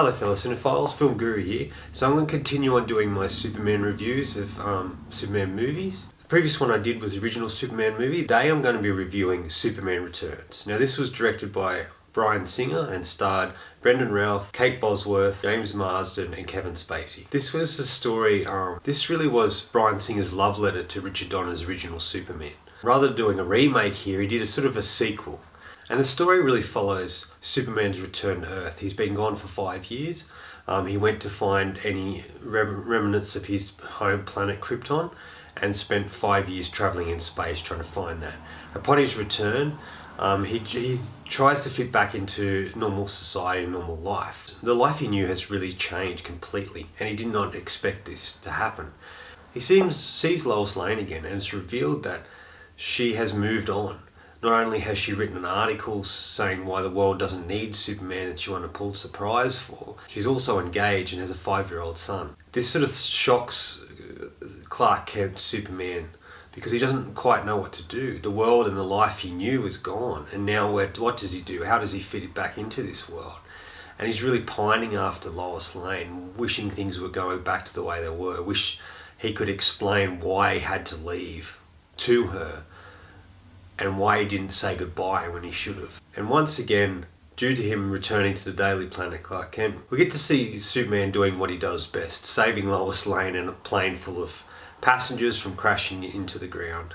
Hello fellow cinephiles, Film Guru here. So I'm going to continue on doing my Superman reviews of Superman movies. The previous one I did was the original Superman movie. Today I'm going to be reviewing Superman Returns. Now this was directed by Bryan Singer and starred Brendan Routh, Kate Bosworth, James Marsden and Kevin Spacey. This was the story, this really was Bryan Singer's love letter to Richard Donner's original Superman. Rather than doing a remake here, he did a sort of a sequel. And the story really follows Superman's return to Earth. He's been gone for 5 years. He went to find any remnants of his home planet Krypton and spent 5 years travelling in space trying to find that. Upon his return, he tries to fit back into normal society and normal life. The life he knew has really changed completely, and he did not expect this to happen. He sees Lois Lane again, and it's revealed that she has moved on. Not only has she written an article saying why the world doesn't need Superman and she won a Pulitzer Prize for, she's also engaged and has a 5-year-old son. This sort of shocks Clark Kent, Superman, because he doesn't quite know what to do. The world and the life he knew is gone, and now what does he do? How does he fit it back into this world? And he's really pining after Lois Lane, wishing things were going back to the way they were, wish he could explain why he had to leave to her, and why he didn't say goodbye when he should have. And once again, due to him returning to the Daily Planet Clark Kent, we get to see Superman doing what he does best, saving Lois Lane and a plane full of passengers from crashing into the ground.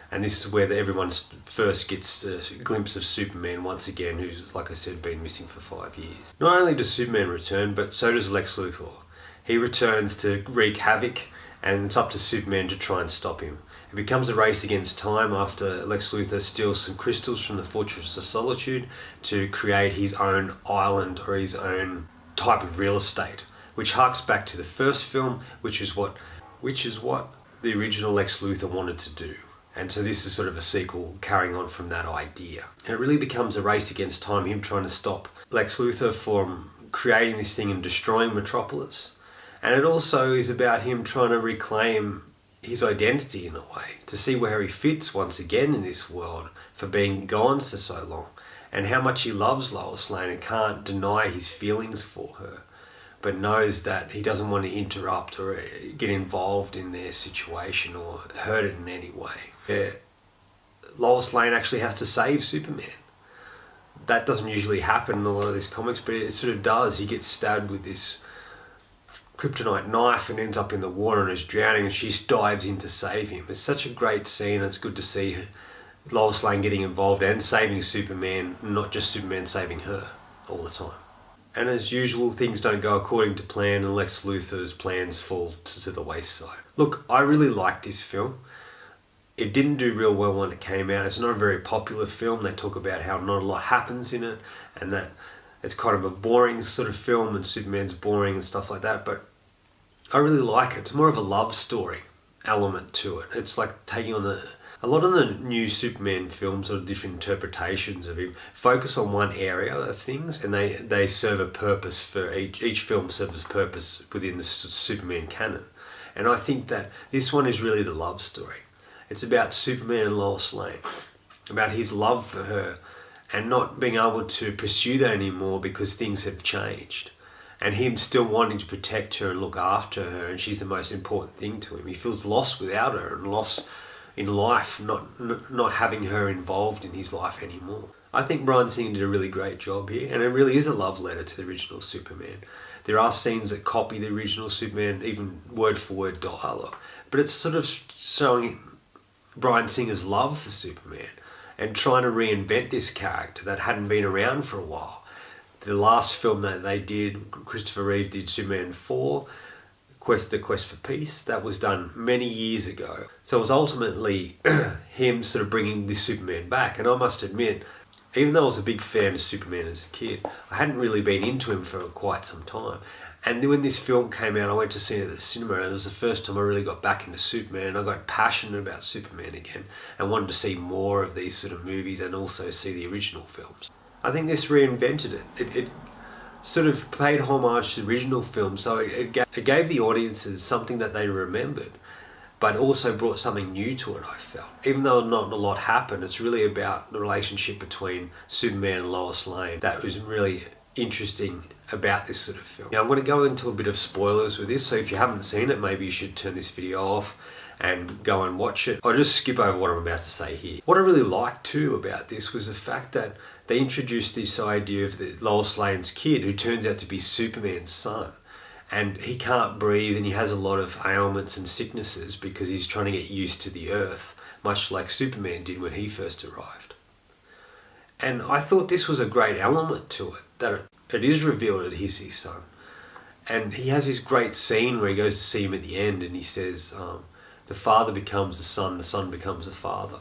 And this is where everyone first gets a glimpse of Superman once again, who's, like I said, been missing for 5 years. Not only does Superman return, but so does Lex Luthor. He returns to wreak havoc, and it's up to Superman to try and stop him. It becomes a race against time after Lex Luthor steals some crystals from the Fortress of Solitude to create his own island or his own type of real estate, which harks back to the first film, which is what the original Lex Luthor wanted to do. And so this is sort of a sequel carrying on from that idea. And it really becomes a race against time, him trying to stop Lex Luthor from creating this thing and destroying Metropolis. And it also is about him trying to reclaim his identity in a way, to see where he fits once again in this world for being gone for so long, and how much he loves Lois Lane and can't deny his feelings for her, but knows that he doesn't want to interrupt or get involved in their situation or hurt it in any way. Lois Lane actually has to save Superman. That doesn't usually happen in a lot of these comics, but it sort of does. He gets stabbed with this kryptonite knife and ends up in the water and is drowning, and she dives in to save him. It's such a great scene. It's good to see Lois Lane getting involved and saving Superman, not just Superman saving her all the time. And as usual, things don't go according to plan and Lex Luthor's plans fall to the wayside. Look, I really like this film. It didn't do real well when it came out. It's not a very popular film. They talk about how not a lot happens in it and that it's kind of a boring sort of film and Superman's boring and stuff like that, but I really like it. It's more of a love story element to it. It's like taking on a lot of the new Superman films, or different interpretations of him, focus on one area of things, and they serve a purpose for each film serves a purpose within the Superman canon. And I think that this one is really the love story. It's about Superman and Lois Lane, about his love for her, and not being able to pursue that anymore because things have changed. And him still wanting to protect her and look after her, and she's the most important thing to him. He feels lost without her and lost in life, not having her involved in his life anymore. I think Bryan Singer did a really great job here, and it really is a love letter to the original Superman. There are scenes that copy the original Superman, even word for word dialogue, but it's sort of showing Bryan Singer's love for Superman and trying to reinvent this character that hadn't been around for a while. The last film that they did, Christopher Reeve did Superman 4, The Quest for Peace, that was done many years ago. So it was ultimately him sort of bringing this Superman back. And I must admit, even though I was a big fan of Superman as a kid, I hadn't really been into him for quite some time. And then when this film came out, I went to see it at the cinema, and it was the first time I really got back into Superman, and I got passionate about Superman again and wanted to see more of these sort of movies and also see the original films. I think this reinvented it. It sort of paid homage to the original film, so it gave the audiences something that they remembered, but also brought something new to it, I felt. Even though not a lot happened, it's really about the relationship between Superman and Lois Lane that was really interesting about this sort of film. Now I'm going to go into a bit of spoilers with this, so if you haven't seen it, maybe you should turn this video off and go and watch it. I'll just skip over what I'm about to say here. What I really liked too about this was the fact that they introduced this idea of the Lois Lane's kid, who turns out to be Superman's son. And he can't breathe and he has a lot of ailments and sicknesses because he's trying to get used to the Earth, much like Superman did when he first arrived. And I thought this was a great element to it, that it is revealed that he's his son. And he has this great scene where he goes to see him at the end and he says, the father becomes the son becomes the father.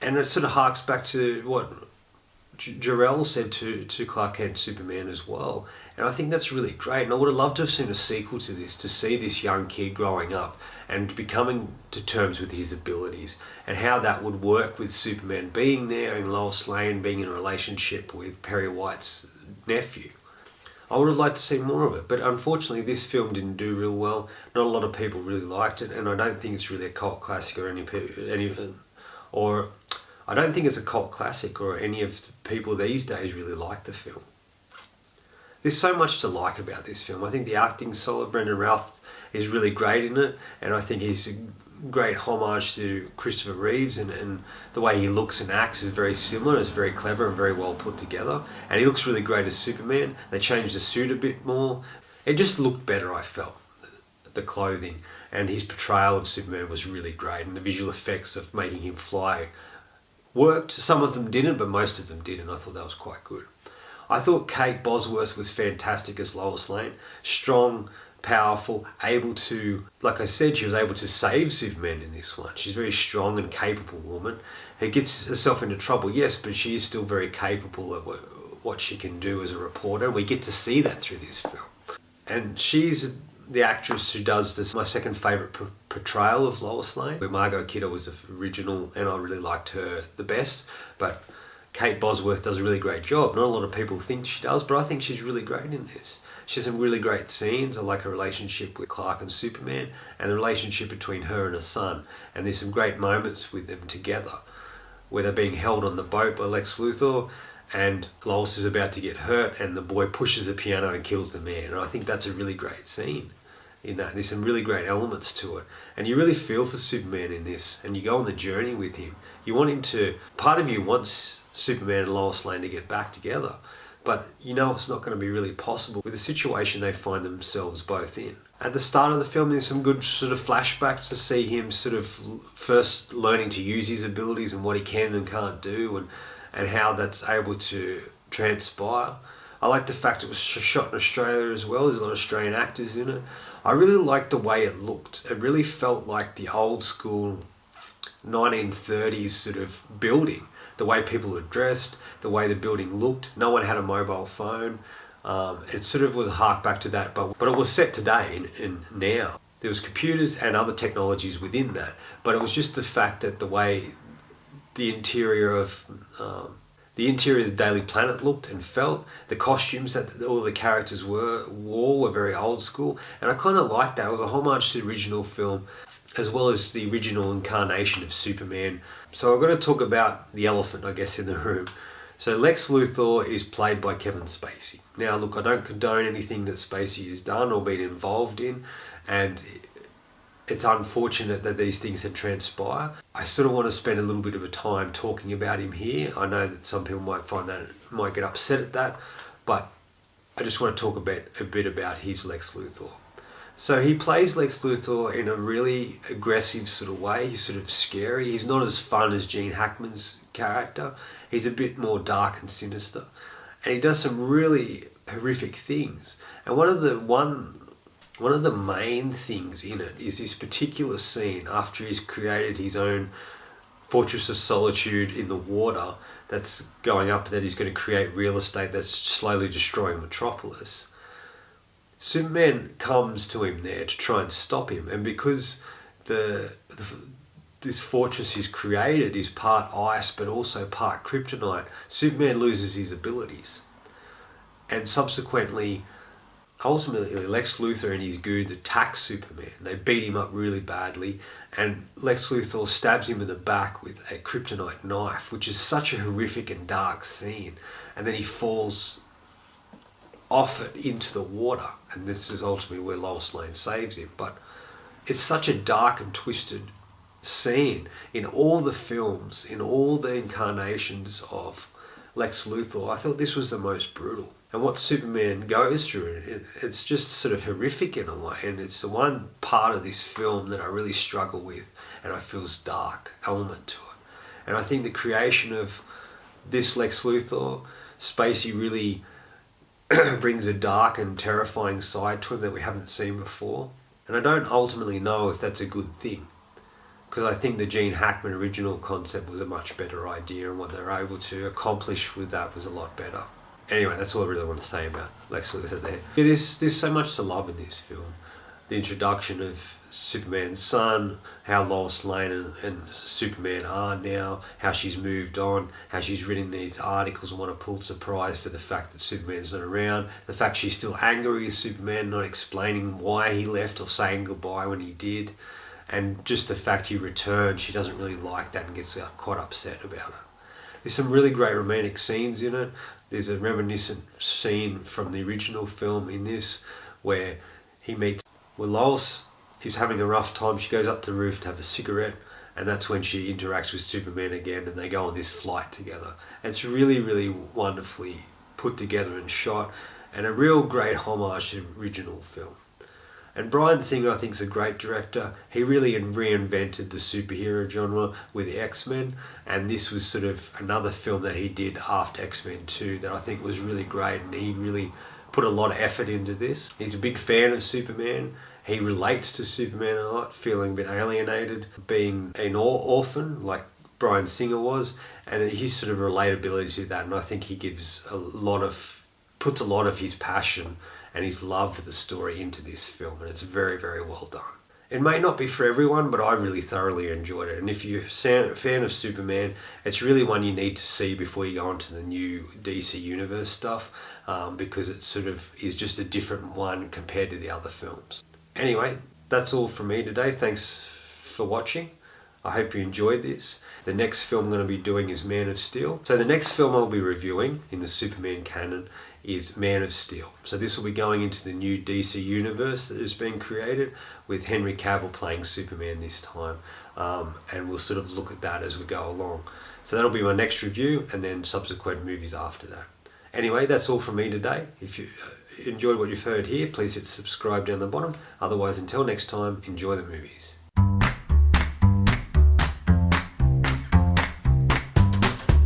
And it sort of harks back to what Jor-El said to Clark Kent Superman as well. And I think that's really great. And I would have loved to have seen a sequel to this, to see this young kid growing up and becoming to terms with his abilities and how that would work with Superman being there and Lois Lane being in a relationship with Perry White's nephew. I would have liked to see more of it, but unfortunately this film didn't do real well. Not a lot of people really liked it, and I don't think it's really a cult classic or I don't think it's a cult classic or any of the people these days really like the film. There's so much to like about this film. I think the acting's solid. Brendan Routh is really great in it, and I think he's a great homage to Christopher Reeves, and the way he looks and acts is very similar. It's very clever and very well put together, and he looks really great as Superman. They changed the suit a bit more. It just looked better, I felt. The clothing and his portrayal of Superman was really great, and the visual effects of making him fly worked. Some of them didn't, but most of them did, and I thought that was quite good. I thought Kate Bosworth was fantastic as Lois Lane. Strong, powerful, able to, like I said, she was able to save Superman in this one. She's a very strong and capable woman who gets herself into trouble, yes, but she is still very capable of what she can do as a reporter. We get to see that through this film. And she's the actress who does this, my second favourite portrayal of Lois Lane, where Margot Kidder was the original and I really liked her the best, but Kate Bosworth does a really great job. Not a lot of people think she does, but I think she's really great in this. She has some really great scenes. I like her relationship with Clark and Superman and the relationship between her and her son. And there's some great moments with them together where they're being held on the boat by Lex Luthor and Lois is about to get hurt and the boy pushes the piano and kills the man. And I think that's a really great scene in that. There's some really great elements to it. And you really feel for Superman in this and you go on the journey with him. You want him to, part of you wants Superman and Lois Lane to get back together, but you know it's not going to be really possible with the situation they find themselves both in. At the start of the film there's some good sort of flashbacks to see him sort of first learning to use his abilities and what he can and can't do and how that's able to transpire. I like the fact it was shot in Australia as well. There's a lot of Australian actors in it. I really liked the way it looked. It really felt like the old school 1930s sort of building. The way people were dressed, the way the building looked. No one had a mobile phone. It sort of was a hark back to that, but it was set today and now. There was computers and other technologies within that, but it was just the fact that the way the interior of the Daily Planet looked and felt, the costumes that all the characters wore were very old school, and I kind of liked that. It was a homage to the original film, as well as the original incarnation of Superman. So I'm going to talk about the elephant, I guess, in the room. So Lex Luthor is played by Kevin Spacey. Now look, I don't condone anything that Spacey has done or been involved in, and it's unfortunate that these things have transpired. I sort of want to spend a little bit of a time talking about him here. I know that some people might get upset at that, but I just want to talk a bit about his Lex Luthor. So he plays Lex Luthor in a really aggressive sort of way. He's sort of scary. He's not as fun as Gene Hackman's character. He's a bit more dark and sinister. And he does some really horrific things. And one of the main things in it is this particular scene after he's created his own Fortress of Solitude in the water that's going up, that he's going to create real estate that's slowly destroying Metropolis. Superman comes to him there to try and stop him, and because this fortress he's created is part ice but also part kryptonite, Superman loses his abilities. And subsequently, ultimately, Lex Luthor and his goons attack Superman. They beat him up really badly, and Lex Luthor stabs him in the back with a kryptonite knife, which is such a horrific and dark scene. And then he falls off it into the water, and this is ultimately where Lois Lane saves him. But it's such a dark and twisted scene in all the films, in all the incarnations of Lex Luthor. I thought this was the most brutal. And what Superman goes through, it's just sort of horrific in a way, and it's the one part of this film that I really struggle with, and I feel's dark element to it. And I think the creation of this Lex Luthor, Spacey really brings a dark and terrifying side to him that we haven't seen before. And I don't ultimately know if that's a good thing, because I think the Gene Hackman original concept was a much better idea, and what they were able to accomplish with that was a lot better. Anyway, that's all I really want to say about Lex Luthor there. Yeah, there's so much to love in this film. The introduction of Superman's son, how Lois Lane and Superman are now, how she's moved on, how she's written these articles and won a Pulitzer Prize for the fact that Superman's not around, the fact she's still angry with Superman, not explaining why he left or saying goodbye when he did, and just the fact he returned, she doesn't really like that and gets quite upset about it. There's some really great romantic scenes in it. There's a reminiscent scene from the original film in this where he meets, when Lois is having a rough time, she goes up to Routh to have a cigarette, and that's when she interacts with Superman again, and they go on this flight together. It's really, really wonderfully put together and shot, and a real great homage to the original film. And Bryan Singer, I think, is a great director. He really reinvented the superhero genre with X-Men, and this was sort of another film that he did after X-Men 2 that I think was really great, and he really put a lot of effort into this. He's a big fan of Superman. He relates to Superman a lot, feeling a bit alienated, being an orphan like Bryan Singer was, and his sort of relatability to that, and I think he puts a lot of his passion and his love for the story into this film, and it's very, very well done. It may not be for everyone, but I really thoroughly enjoyed it, and if you're a fan of Superman, it's really one you need to see before you go on to the new DC Universe stuff, because it sort of is just a different one compared to the other films. Anyway, that's all from me today. Thanks for watching. I hope you enjoyed this. The next film I'm going to be doing is Man of Steel. So the next film I'll be reviewing in the Superman canon is Man of Steel. So this will be going into the new DC universe that has been created with Henry Cavill playing Superman this time. And we'll sort of look at that as we go along. So that'll be my next review, and then subsequent movies after that. Anyway, that's all from me today. If you enjoyed what you've heard here, please hit subscribe down the bottom. Otherwise, until next time, enjoy the movies.